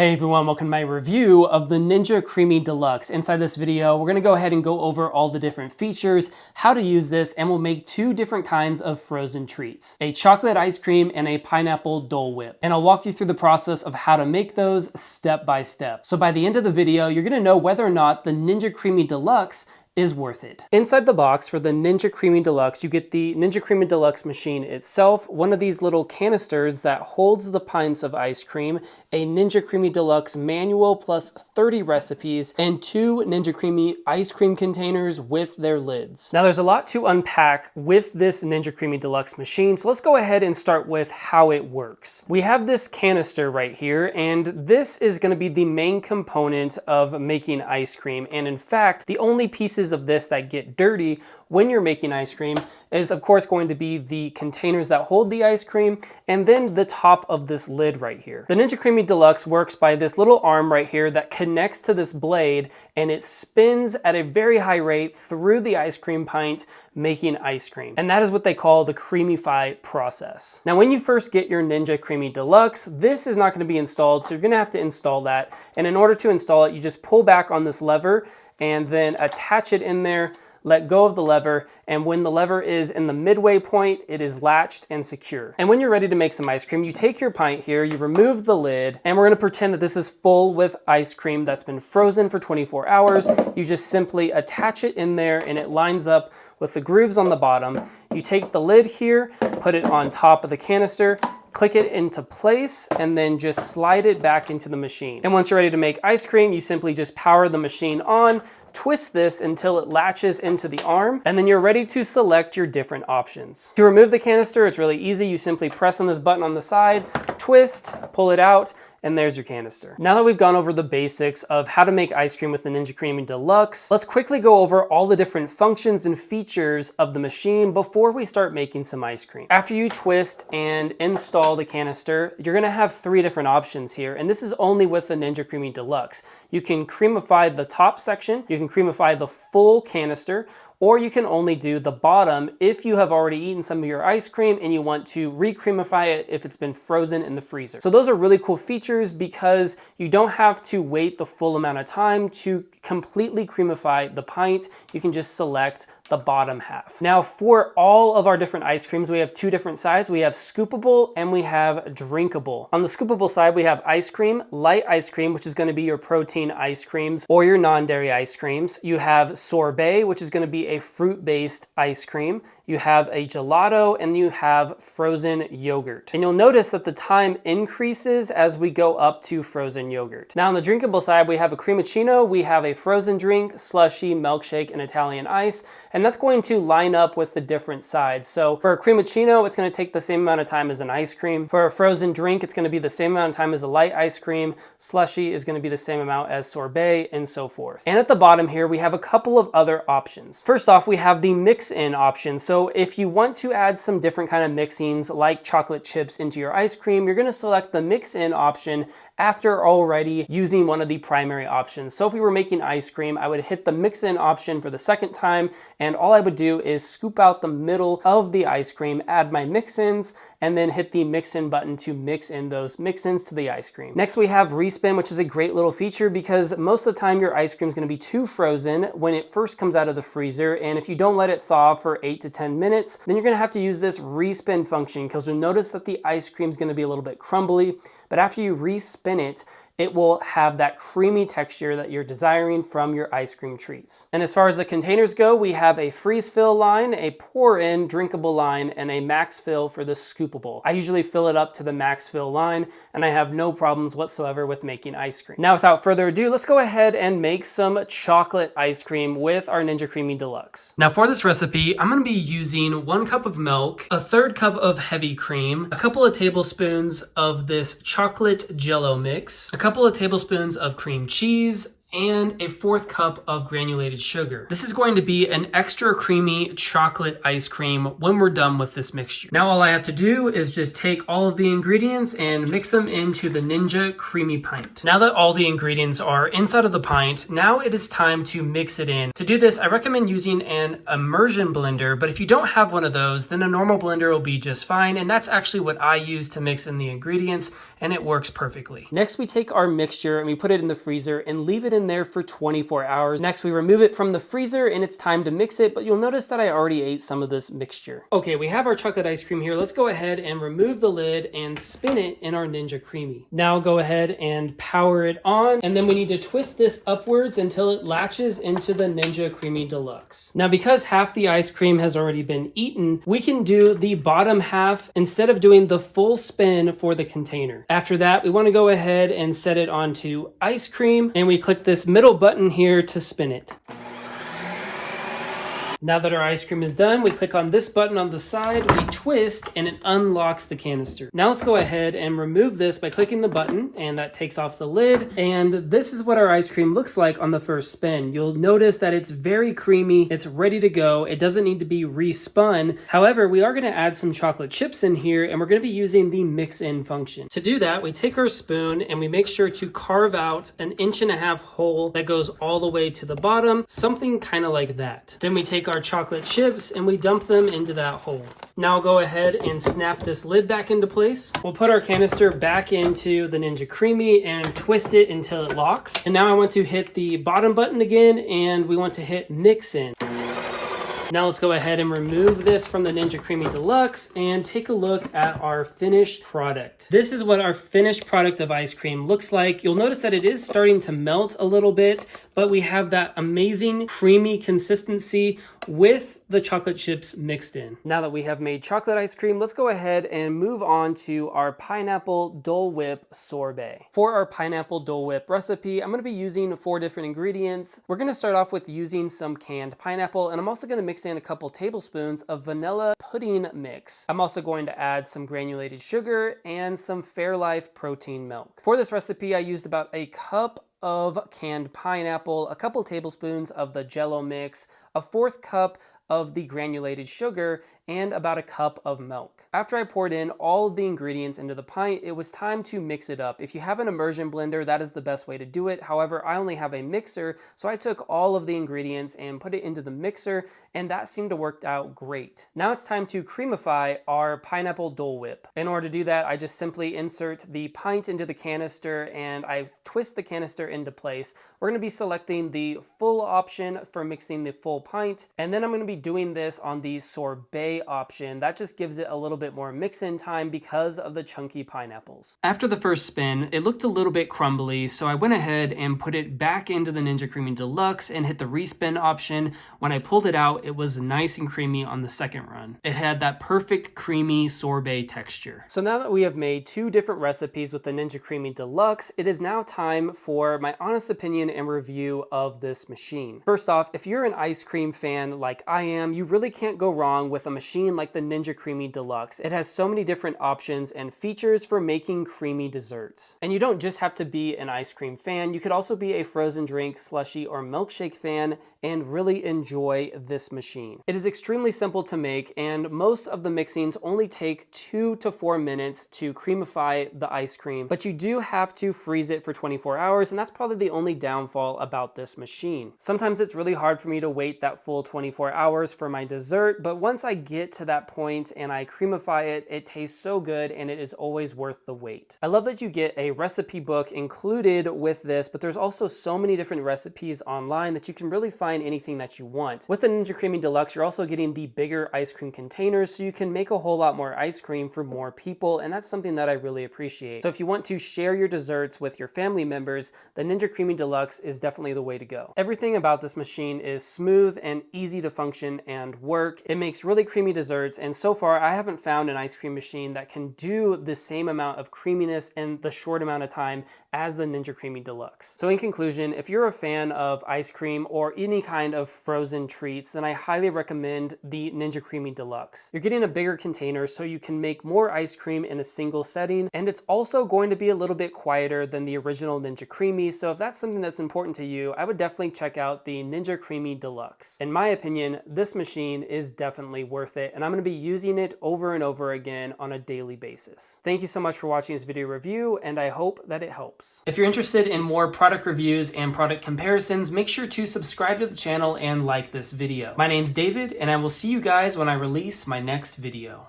Hey everyone, welcome to my review of the Ninja Creami Deluxe. Inside this video, we're gonna go ahead and go over all the different features, how to use this, and we'll make two different kinds of frozen treats. A chocolate ice cream and a pineapple Dole Whip. And I'll walk you through the process of how to make those step by step. So by the end of the video, you're gonna know whether or not the Ninja Creami Deluxe is worth it. Inside the box for the Ninja Creami Deluxe, you get the Ninja Creami Deluxe machine itself, one of these little canisters that holds the pints of ice cream, a Ninja Creami Deluxe manual plus 30 recipes, and two Ninja Creami ice cream containers with their lids. Now there's a lot to unpack with this Ninja Creami Deluxe machine, so let's go ahead and start with how it works. We have this canister right here, and this is going to be the main component of making ice cream, and in fact, the only pieces of this that get dirty when you're making ice cream is of course going to be the containers that hold the ice cream and then the top of this lid right here. The Ninja Creami Deluxe works by this little arm right here that connects to this blade, and it spins at a very high rate through the ice cream pint making ice cream. And that is what they call the creamify process. Now when you first get your Ninja Creami Deluxe, this is not going to be installed, so you're going to have to install that. And in order to install it, you just pull back on this lever and then attach it in there, let go of the lever, and when the lever is in the midway point, it is latched and secure. And when you're ready to make some ice cream, you take your pint here, you remove the lid, and we're gonna pretend that this is full with ice cream that's been frozen for 24 hours. You just simply attach it in there and it lines up with the grooves on the bottom. You take the lid here, put it on top of the canister, click it into place, and then just slide it back into the machine. And once you're ready to make ice cream, you simply just power the machine on, twist this until it latches into the arm, and then you're ready to select your different options. To remove the canister, it's really easy. You simply press on this button on the side, twist, pull it out, and there's your canister. Now that we've gone over the basics of how to make ice cream with the Ninja Creami Deluxe, let's quickly go over all the different functions and features of the machine before we start making some ice cream. After you twist and install the canister, you're gonna have three different options here, and this is only with the Ninja Creami Deluxe. You can creamify the top section, you can creamify the full canister, or you can only do the bottom if you have already eaten some of your ice cream and you want to re-creamify it if it's been frozen in the freezer. So those are really cool features because you don't have to wait the full amount of time to completely creamify the pint. You can just select the bottom half. Now for all of our different ice creams, we have two different sizes. We have scoopable and we have drinkable. On the scoopable side, we have ice cream, light ice cream, which is gonna be your protein ice creams or your non-dairy ice creams. You have sorbet, which is gonna be a fruit-based ice cream. You have a gelato, and you have frozen yogurt. And you'll notice that the time increases as we go up to frozen yogurt. Now on the drinkable side, we have a cremacino, we have a frozen drink, slushie, milkshake, and Italian ice, and that's going to line up with the different sides. So for a cremacino, it's gonna take the same amount of time as an ice cream. For a frozen drink, it's gonna be the same amount of time as a light ice cream. Slushie is gonna be the same amount as sorbet, and so forth. And at the bottom here, we have a couple of other options. First off, we have the mix-in option. So if you want to add some different kind of mixings like chocolate chips into your ice cream, you're gonna select the mix-in option after already using one of the primary options. So if we were making ice cream, I would hit the mix-in option for the second time, and all I would do is scoop out the middle of the ice cream, add my mix-ins, and then hit the mix-in button to mix in those mix-ins to the ice cream. Next we have respin, which is a great little feature because most of the time your ice cream is gonna be too frozen when it first comes out of the freezer, and if you don't let it thaw for 8 to 10 minutes, then you're gonna have to use this respin function because you'll notice that the ice cream is gonna be a little bit crumbly, but after you respin it, it will have that creamy texture that you're desiring from your ice cream treats. And as far as the containers go, we have a freeze fill line, a pour in drinkable line, and a max fill for the scoopable. I usually fill it up to the max fill line, and I have no problems whatsoever with making ice cream. Now without further ado, let's go ahead and make some chocolate ice cream with our Ninja Creami Deluxe. Now for this recipe, I'm gonna be using 1 cup of milk, a 1/3 cup of heavy cream, a couple of tablespoons of this chocolate jello mix, a couple of tablespoons of cream cheese, and a 1/4 cup of granulated sugar. This is going to be an extra creamy chocolate ice cream when we're done with this mixture. Now all I have to do is just take all of the ingredients and mix them into the Ninja Creami pint. Now that all the ingredients are inside of the pint, now it is time to mix it in. To do this, I recommend using an immersion blender, but if you don't have one of those, then a normal blender will be just fine, and that's actually what I use to mix in the ingredients, and it works perfectly. Next, we take our mixture and we put it in the freezer and leave it in there for 24 hours. Next, we remove it from the freezer and it's time to mix it, but you'll notice that I already ate some of this mixture. Okay, we have our chocolate ice cream here. Let's go ahead and remove the lid and spin it in our Ninja Creami. Now go ahead and power it on, and then we need to twist this upwards until it latches into the Ninja Creami Deluxe. Now, because half the ice cream has already been eaten, we can do the bottom half instead of doing the full spin for the container. After that, we want to go ahead and set it onto ice cream, and we click this middle button here to spin it. Now that our ice cream is done, we click on this button on the side, we twist, and it unlocks the canister. Now let's go ahead and remove this by clicking the button, and that takes off the lid. And this is what our ice cream looks like on the first spin. You'll notice that it's very creamy, it's ready to go, it doesn't need to be respun. However, we are gonna add some chocolate chips in here, and we're gonna be using the mix-in function. To do that, we take our spoon and we make sure to carve out an 1.5-inch hole that goes all the way to the bottom, something kind of like that. Then we take our chocolate chips and we dump them into that hole. Now I'll go ahead and snap this lid back into place. We'll put our canister back into the Ninja Creami and twist it until it locks. And now I want to hit the bottom button again, and we want to hit mix in. Now let's go ahead and remove this from the Ninja Creami Deluxe and take a look at our finished product. This is what our finished product of ice cream looks like. You'll notice that it is starting to melt a little bit, but we have that amazing creamy consistency with the chocolate chips mixed in. Now that we have made chocolate ice cream, let's go ahead and move on to our pineapple Dole Whip sorbet. For our pineapple Dole Whip recipe, I'm gonna be using 4 different ingredients. We're gonna start off with using some canned pineapple, and I'm also gonna mix in a couple tablespoons of vanilla pudding mix. I'm also going to add some granulated sugar and some Fairlife protein milk. For this recipe, I used about a cup of canned pineapple, a couple tablespoons of the Jell-O mix, a 1/4 cup of the granulated sugar, and about a cup of milk. After I poured in all of the ingredients into the pint, it was time to mix it up. If you have an immersion blender, that is the best way to do it. However, I only have a mixer, so I took all of the ingredients and put it into the mixer, and that seemed to work out great. Now it's time to creamify our pineapple Dole Whip. In order to do that, I just simply insert the pint into the canister and I twist the canister into place. We're gonna be selecting the full option for mixing the full pint, and then I'm gonna be doing this on the sorbet option. That just gives it a little bit more mix-in time because of the chunky pineapples. After the first spin, it looked a little bit crumbly, so I went ahead and put it back into the Ninja Creami Deluxe and hit the respin option. When I pulled it out, it was nice and creamy on the second run. It had that perfect creamy sorbet texture. So now that we have made 2 different recipes with the Ninja Creami Deluxe, it is now time for my honest opinion and review of this machine. First off, if you're an ice cream fan like I am, you really can't go wrong with a machine like the Ninja Creami Deluxe. It has so many different options and features for making creamy desserts. And you don't just have to be an ice cream fan, you could also be a frozen drink, slushie, or milkshake fan and really enjoy this machine. It is extremely simple to make, and most of the mixings only take 2 to 4 minutes to creamify the ice cream, but you do have to freeze it for 24 hours, and that's probably the only downfall about this machine. Sometimes it's really hard for me to wait that full 24 hours for my dessert, but once I get to that point and I creamify it, it tastes so good and it is always worth the wait. I love that you get a recipe book included with this, but there's also so many different recipes online that you can really find anything that you want. With the Ninja Creami Deluxe, you're also getting the bigger ice cream containers, so you can make a whole lot more ice cream for more people, and that's something that I really appreciate. So if you want to share your desserts with your family members, the Ninja Creami Deluxe is definitely the way to go. Everything about this machine is smooth and easy to function and work. It makes really creamy creamy desserts, and so far I haven't found an ice cream machine that can do the same amount of creaminess in the short amount of time as the Ninja Creami Deluxe. So in conclusion, if you're a fan of ice cream or any kind of frozen treats, then I highly recommend the Ninja Creami Deluxe. You're getting a bigger container so you can make more ice cream in a single setting, and it's also going to be a little bit quieter than the original Ninja Creami, so if that's something that's important to you, I would definitely check out the Ninja Creami Deluxe. In my opinion, this machine is definitely worth it, and I'm going to be using it over and over again on a daily basis. Thank you so much for watching this video review, and I hope that it helps. If you're interested in more product reviews and product comparisons, make sure to subscribe to the channel and like this video. My name's David, and I will see you guys when I release my next video.